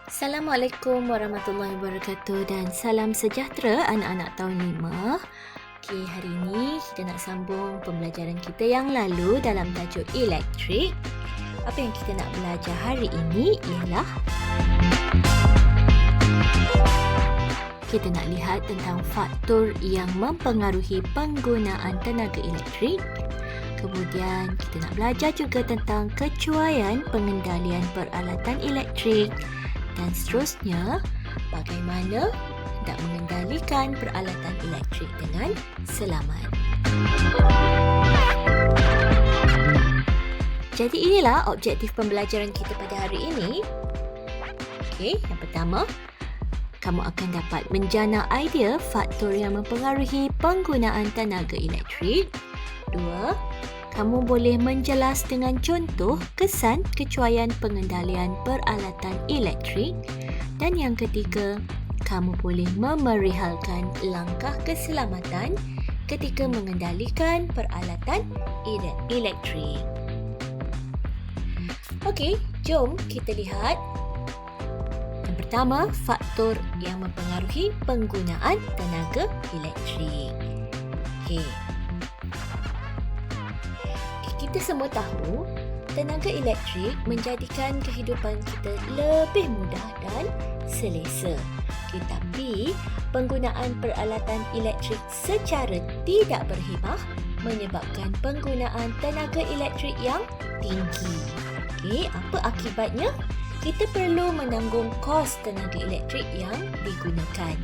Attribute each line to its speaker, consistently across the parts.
Speaker 1: Assalamualaikum warahmatullahi wabarakatuh dan salam sejahtera anak-anak tahun 5. Okey, hari ini kita nak sambung pembelajaran kita yang lalu dalam tajuk elektrik. Apa yang kita nak belajar hari ini ialah kita nak lihat tentang faktor yang mempengaruhi penggunaan tenaga elektrik. Kemudian kita nak belajar juga tentang kecuaian pengendalian peralatan elektrik. Dan seterusnya, bagaimana hendak mengendalikan peralatan elektrik dengan selamat. Jadi inilah objektif pembelajaran kita pada hari ini. Okey, yang pertama, kamu akan dapat menjana idea faktor yang mempengaruhi penggunaan tenaga elektrik. 2. Kamu boleh menjelas dengan contoh kesan kecuaian pengendalian peralatan elektrik. Dan yang ketiga, kamu boleh memerihalkan langkah keselamatan ketika mengendalikan peralatan elektrik. Okey, jom kita lihat. Yang pertama, faktor yang mempengaruhi penggunaan tenaga elektrik. Okey. Kita semua tahu, tenaga elektrik menjadikan kehidupan kita lebih mudah dan selesa. Tetapi, penggunaan peralatan elektrik secara tidak berhemah menyebabkan penggunaan tenaga elektrik yang tinggi. Okey, apa akibatnya? Kita perlu menanggung kos tenaga elektrik yang digunakan.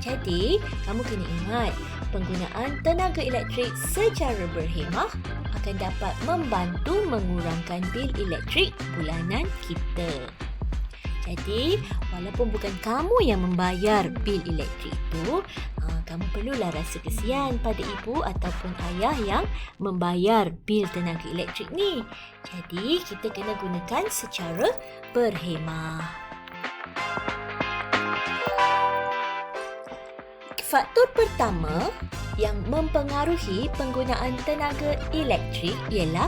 Speaker 1: Jadi, kamu kena ingat, penggunaan tenaga elektrik secara berhemah akan dapat membantu mengurangkan bil elektrik bulanan kita. Jadi, walaupun bukan kamu yang membayar bil elektrik itu, kamu perlulah rasa kesian pada ibu ataupun ayah yang membayar bil tenaga elektrik ni. Jadi, kita kena gunakan secara berhemah. Faktor pertama yang mempengaruhi penggunaan tenaga elektrik ialah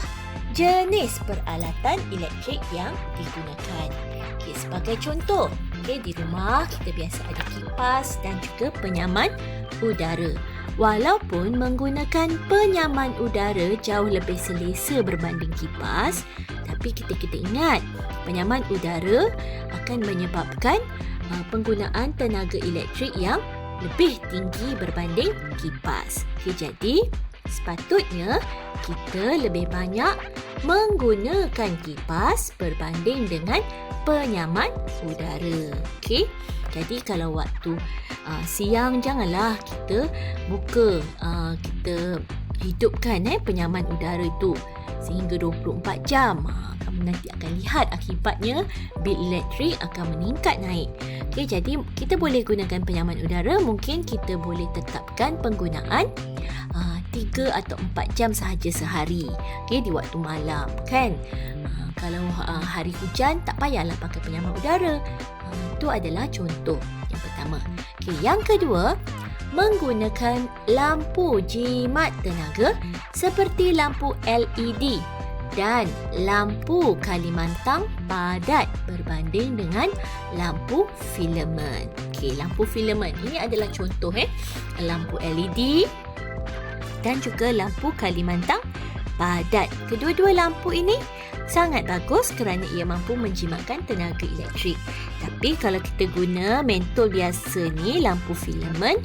Speaker 1: jenis peralatan elektrik yang digunakan. Okay, sebagai contoh, di rumah kita biasa ada kipas dan juga penyaman udara. Walaupun menggunakan penyaman udara jauh lebih selesa berbanding kipas, tapi kita ingat, penyaman udara akan menyebabkan penggunaan tenaga elektrik yang lebih tinggi berbanding kipas. Jadi, sepatutnya kita lebih banyak menggunakan kipas berbanding dengan penyaman udara. Okey. Jadi, kalau waktu siang, janganlah kita buka, kita hidupkan penyaman udara itu sehingga 24 jam. Kamu nanti akan lihat akibatnya bil elektrik akan meningkat naik. Okey, jadi kita boleh gunakan penyaman udara, mungkin kita boleh tetapkan penggunaan 3 atau 4 jam sahaja sehari. Okey, di waktu malam kan. Kalau hari hujan tak payahlah pakai penyaman udara. Itu adalah contoh yang pertama. Okey, yang kedua, menggunakan lampu jimat tenaga seperti lampu LED dan lampu Kalimantan padat berbanding dengan lampu filament. Okey, lampu filament ini adalah contoh lampu LED dan juga lampu Kalimantan padat. Kedua-dua lampu ini sangat bagus kerana ia mampu menjimatkan tenaga elektrik. Tapi kalau kita guna mentol biasa ni, lampu filament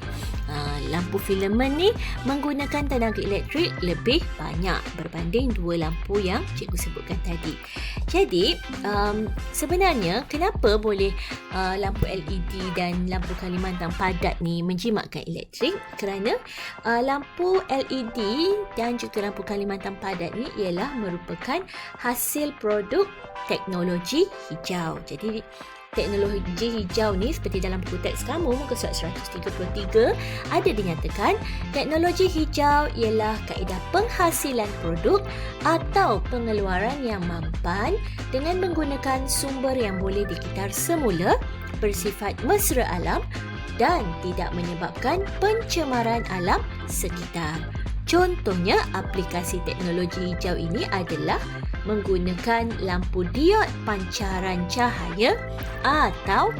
Speaker 1: ni menggunakan tenaga elektrik lebih banyak berbanding dua lampu yang cikgu sebutkan tadi. Jadi, sebenarnya kenapa boleh lampu LED dan lampu Kalimantan padat ni menjimatkan elektrik? Kerana lampu LED dan juga lampu Kalimantan padat ni ialah merupakan hasil produk teknologi hijau. Jadi, teknologi hijau ni seperti dalam buku teks kamu muka surat 133 ada dinyatakan teknologi hijau ialah kaedah penghasilan produk atau pengeluaran yang mampan dengan menggunakan sumber yang boleh dikitar semula, bersifat mesra alam dan tidak menyebabkan pencemaran alam sekitar. Contohnya aplikasi teknologi hijau ini adalah menggunakan lampu diod pancaran cahaya atau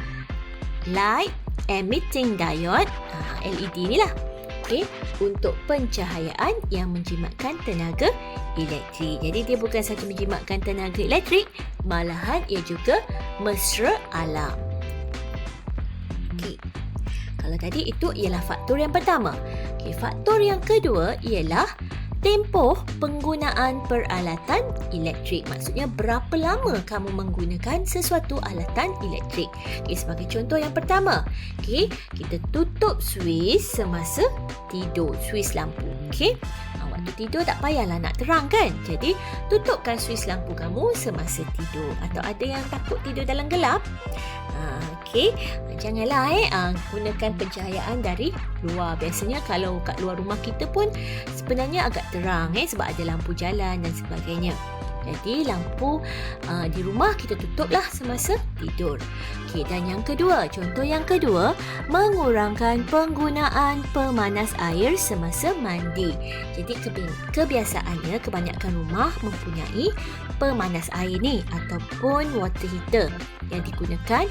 Speaker 1: light emitting diode, LED ni lah. Okey, untuk pencahayaan yang menjimatkan tenaga elektrik. Jadi dia bukan sahaja menjimatkan tenaga elektrik, malahan ia juga mesra alam. Okey. Kalau tadi itu ialah faktor yang pertama. Okey, faktor yang kedua ialah tempoh penggunaan peralatan elektrik. Maksudnya berapa lama kamu menggunakan sesuatu alatan elektrik. Okay, sebagai contoh yang pertama, okay, kita tutup suis semasa tidur, suis lampu. Okay. Waktu tidur tak payahlah nak terang kan. Jadi tutupkan suis lampu kamu semasa tidur. Atau ada yang takut tidur dalam gelap? Okey, janganlah gunakan pencahayaan dari luar. Biasanya kalau kat luar rumah kita pun sebenarnya agak terang sebab ada lampu jalan dan sebagainya. Jadi lampu di rumah kita tutuplah semasa tidur. Okey, dan yang kedua, contoh yang kedua, mengurangkan penggunaan pemanas air semasa mandi. Jadi kebiasaannya kebanyakan rumah mempunyai pemanas air ni ataupun water heater yang digunakan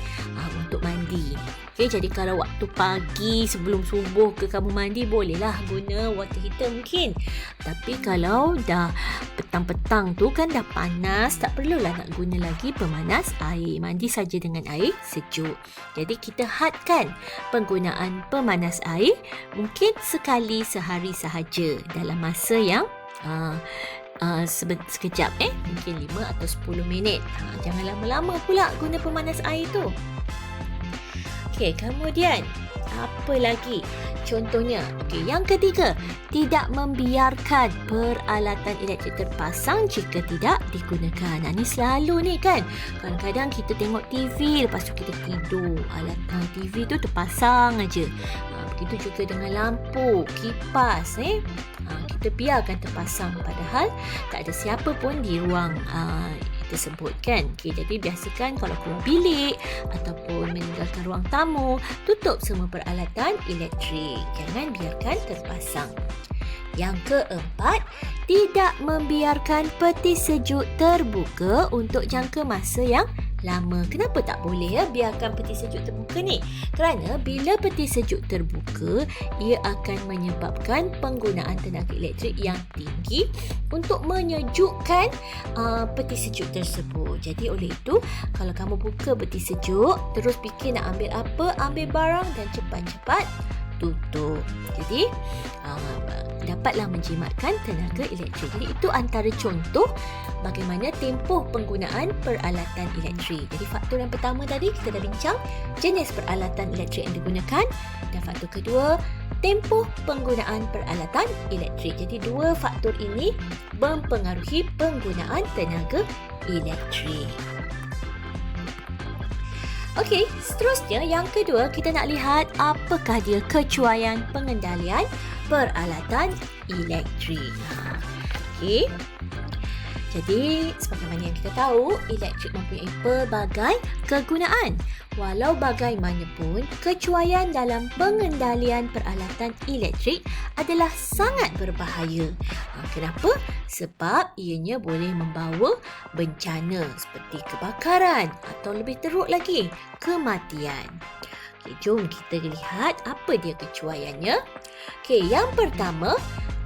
Speaker 1: untuk mandi. Okay, jadi kalau waktu pagi sebelum subuh ke kamu mandi, bolehlah guna water heater mungkin. Tapi kalau dah petang-petang tu kan dah panas, tak perlulah nak guna lagi pemanas air. Mandi saja dengan air sejuk. Jadi kita hadkan penggunaan pemanas air mungkin sekali sehari sahaja dalam masa yang sekejap, mungkin 5 atau 10 minit. Jangan lama-lama pula guna pemanas air tu. Okey, kemudian apa lagi? Contohnya, okey, yang ketiga, tidak membiarkan peralatan elektrik terpasang jika tidak digunakan. Ini selalu ni kan. Kadang-kadang kita tengok TV, lepas tu kita tidur. Alatan TV tu terpasang aja. Begitu juga dengan lampu, kipas, kita biarkan terpasang padahal tak ada siapa pun di ruang tersebut kan. Okay, jadi biasakan kalau keluar bilik ataupun meninggalkan ruang tamu, tutup semua peralatan elektrik. Jangan biarkan terpasang. Yang keempat, tidak membiarkan peti sejuk terbuka untuk jangka masa yang lama. Kenapa tak boleh biarkan peti sejuk terbuka ni? Kerana bila peti sejuk terbuka, ia akan menyebabkan penggunaan tenaga elektrik yang tinggi untuk menyejukkan peti sejuk tersebut. Jadi oleh itu, kalau kamu buka peti sejuk, terus fikir nak ambil apa, ambil barang dan cepat-cepat tutup. Jadi dapatlah menjimatkan tenaga elektrik. Jadi itu antara contoh bagaimana tempoh penggunaan peralatan elektrik. Jadi faktor yang pertama tadi kita dah bincang jenis peralatan elektrik yang digunakan, dan faktor kedua tempoh penggunaan peralatan elektrik. Jadi dua faktor ini mempengaruhi penggunaan tenaga elektrik. Okey, seterusnya yang kedua kita nak lihat apakah dia kecuaian pengendalian peralatan elektrik. Okey. Jadi, sebagaimana yang kita tahu, elektrik mempunyai pelbagai kegunaan. Walau bagaimanapun, kecuaian dalam pengendalian peralatan elektrik adalah sangat berbahaya. Kenapa? Sebab ianya boleh membawa bencana seperti kebakaran atau lebih teruk lagi, kematian. Okey, jom kita lihat apa dia kecuaiannya. Okey, yang pertama,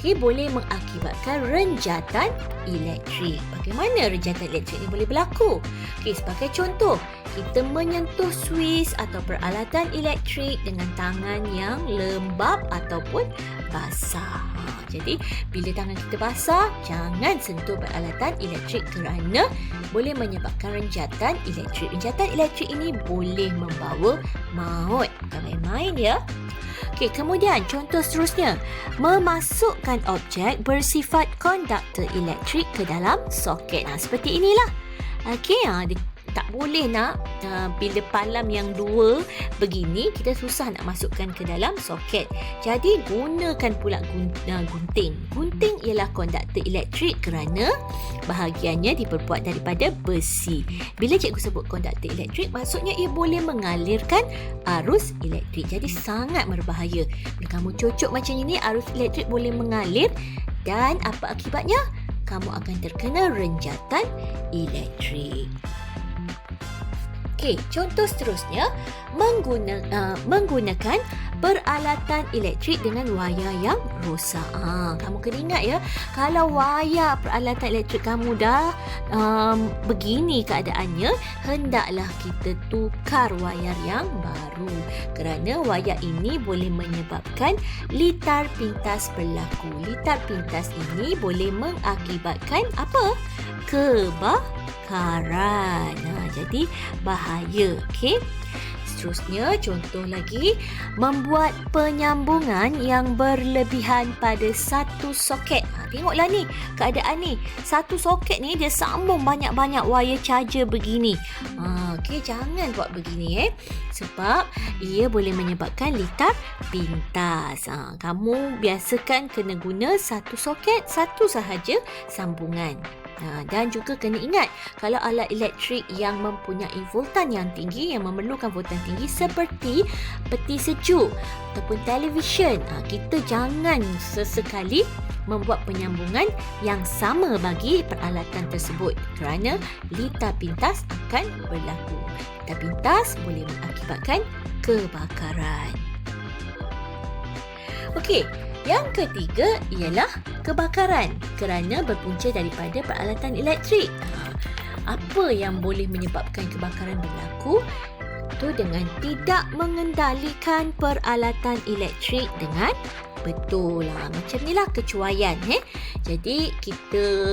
Speaker 1: boleh mengakibatkan renjatan elektrik. Bagaimana renjatan elektrik ini boleh berlaku? Okey, sebagai contoh, kita menyentuh suis atau peralatan elektrik dengan tangan yang lembab ataupun basah. Jadi, bila tangan kita basah, jangan sentuh peralatan elektrik kerana boleh menyebabkan renjatan elektrik. Renjatan elektrik ini boleh membawa maut. Bukan main-main ya. Okey, kemudian contoh seterusnya, memasukkan objek bersifat konduktor elektrik ke dalam soket. Seperti inilah. Okey, tak boleh nak bila palam yang dua begini, kita susah nak masukkan ke dalam soket. Jadi gunakan pula gunting. Gunting ialah konduktor elektrik kerana bahagiannya diperbuat daripada besi. Bila cikgu sebut konduktor elektrik, maksudnya ia boleh mengalirkan arus elektrik. Jadi sangat berbahaya. Bila kamu cocok macam ini, arus elektrik boleh mengalir dan apa akibatnya? kamu akan terkena renjatan elektrik. Okey, contoh seterusnya menggunakan peralatan elektrik dengan wayar yang rosak. Kamu kena ingat ya, kalau wayar peralatan elektrik kamu dah begini keadaannya, hendaklah kita tukar wayar yang baru. Kerana wayar ini boleh menyebabkan litar pintas berlaku. Litar pintas ini boleh mengakibatkan apa? Kebakaran. Jadi bahaya. Okey. Seterusnya, contoh lagi, membuat penyambungan yang berlebihan pada satu soket. Tengoklah ni, keadaan ni. Satu soket ni dia sambung banyak-banyak wire charger begini. Okey, jangan buat begini sebab ia boleh menyebabkan litar pintas. Kamu biasakan kena guna satu soket, satu sahaja sambungan. Dan juga kena ingat, kalau alat elektrik yang mempunyai voltan yang tinggi, yang memerlukan voltan tinggi seperti peti sejuk ataupun televisyen, kita jangan sesekali membuat penyambungan yang sama bagi peralatan tersebut kerana litar pintas akan berlaku. Litar pintas boleh mengakibatkan kebakaran. Okey. Yang ketiga ialah kebakaran kerana berpunca daripada peralatan elektrik. Apa yang boleh menyebabkan kebakaran berlaku? Itu dengan tidak mengendalikan peralatan elektrik dengan betul. Macam inilah kecuaian. Jadi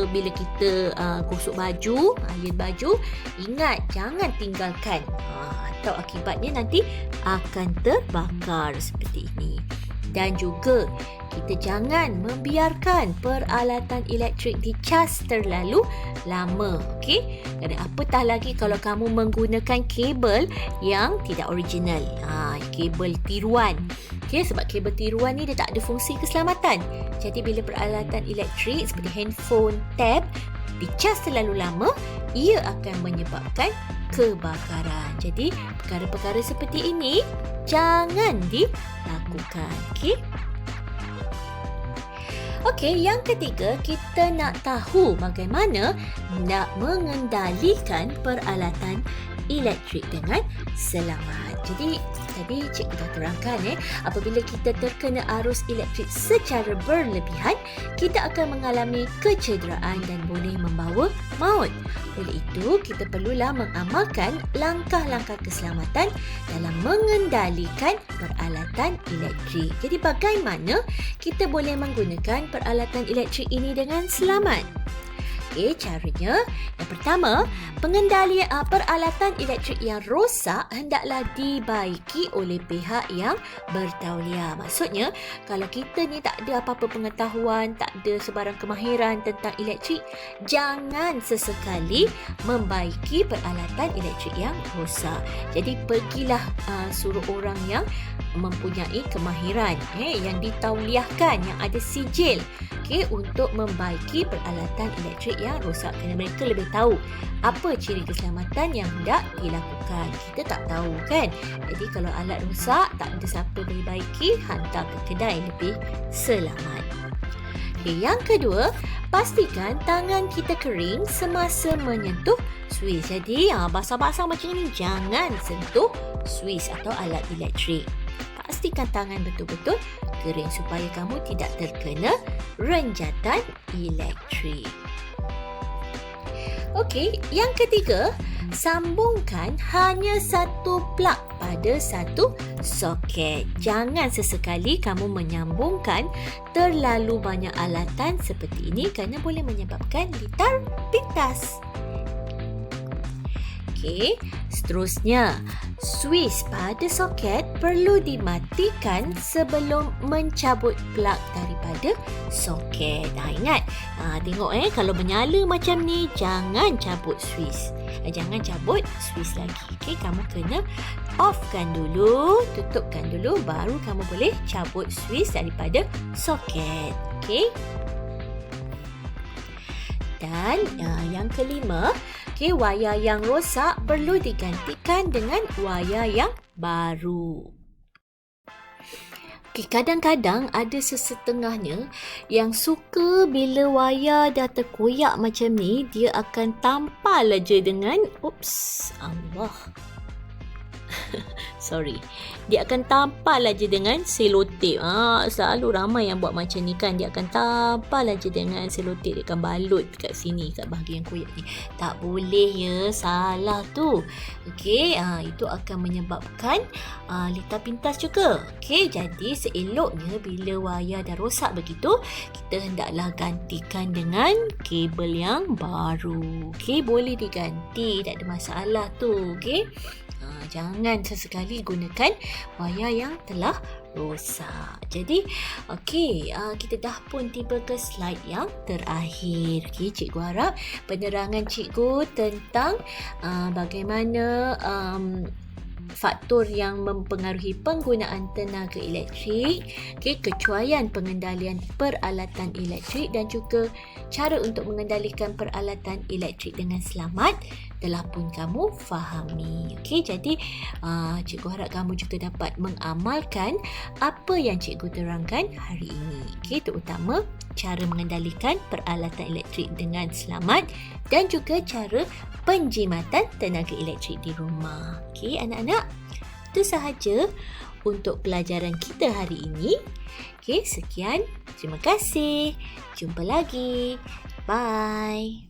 Speaker 1: bila kita gosok baju, iron baju, ingat jangan tinggalkan. Atau akibatnya nanti akan terbakar seperti ini. Dan juga kita jangan membiarkan peralatan elektrik dicas terlalu lama. Okey? Dan apatah lagi kalau kamu menggunakan kabel yang tidak original. Kabel tiruan. Okey, sebab kabel tiruan ni dia tak ada fungsi keselamatan. Jadi bila peralatan elektrik seperti handphone, tab dicas terlalu lama, ia akan menyebabkan kebakaran. Jadi perkara-perkara seperti ini jangan dilakukan. Okey, yang ketiga, kita nak tahu bagaimana nak mengendalikan peralatan elektrik dengan selamat. Jadi tadi cikgu dah terangkan apabila kita terkena arus elektrik secara berlebihan, kita akan mengalami kecederaan dan boleh membawa maut. Oleh itu, kita perlulah mengamalkan langkah-langkah keselamatan dalam mengendalikan peralatan elektrik. Jadi bagaimana kita boleh menggunakan peralatan elektrik ini dengan selamat? Okey, caranya yang pertama, pengendalian peralatan elektrik yang rosak hendaklah dibaiki oleh pihak yang bertauliah. Maksudnya, kalau kita ni tak ada apa-apa pengetahuan, tak ada sebarang kemahiran tentang elektrik, jangan sesekali membaiki peralatan elektrik yang rosak. Jadi pergilah suruh orang yang mempunyai kemahiran yang ditauliahkan, yang ada sijil untuk membaiki peralatan elektrik yang rosak, kerana mereka lebih tahu apa ciri keselamatan yang hendak dilakukan. Kita tak tahu kan. Jadi kalau alat rosak, tak ada siapa boleh baiki, hantar ke kedai lebih selamat. Yang kedua, pastikan tangan kita kering semasa menyentuh suis. Jadi basah-basah macam ni, jangan sentuh suis atau alat elektrik. Pastikan tangan betul-betul kering supaya kamu tidak terkena renjatan elektrik. Okey, yang ketiga, sambungkan hanya satu plug pada satu soket. Jangan sesekali kamu menyambungkan terlalu banyak alatan seperti ini kerana boleh menyebabkan litar pintas. Okey, seterusnya, suis pada soket perlu dimatikan sebelum mencabut plug daripada soket. Ingat, tengok kalau menyala macam ni, jangan cabut suis. Jangan cabut suis lagi. Okey, kamu kena offkan dulu, tutupkan dulu, baru kamu boleh cabut suis daripada soket. Okey. Dan yang kelima, wayar yang rosak perlu digantikan dengan wayar yang baru. Okey, kadang-kadang ada sesetengahnya yang suka bila wayar dah terkoyak macam ni, dia akan tampal aja dengan, Allah. Sorry. Dia akan tampal aja dengan selotip. Selalu ramai yang buat macam ni kan. Dia akan tampal aja dengan selotip. Dia akan balut kat sini, kat bahagian koyak ni. Tak boleh ya. Salah tu. Okey, itu akan menyebabkan litar pintas juga. Okey, jadi seeloknya bila wayar dah rosak begitu, kita hendaklah gantikan dengan kabel yang baru. Okey, boleh diganti. Tak ada masalah tu. Okey. Jangan sesekali gunakan wayar yang telah rosak. Jadi, okey, kita dah pun tiba ke slide yang terakhir. Okey, cikgu harap penerangan cikgu tentang bagaimana faktor yang mempengaruhi penggunaan tenaga elektrik, kecuaian pengendalian peralatan elektrik dan juga cara untuk mengendalikan peralatan elektrik dengan selamat telah pun kamu fahami. Okey, jadi cikgu harap kamu juga dapat mengamalkan apa yang cikgu terangkan hari ini. Okey, terutama cara mengendalikan peralatan elektrik dengan selamat dan juga cara penjimatan tenaga elektrik di rumah. Okey, anak-anak, itu sahaja untuk pelajaran kita hari ini. Okey, sekian. Terima kasih. Jumpa lagi. Bye.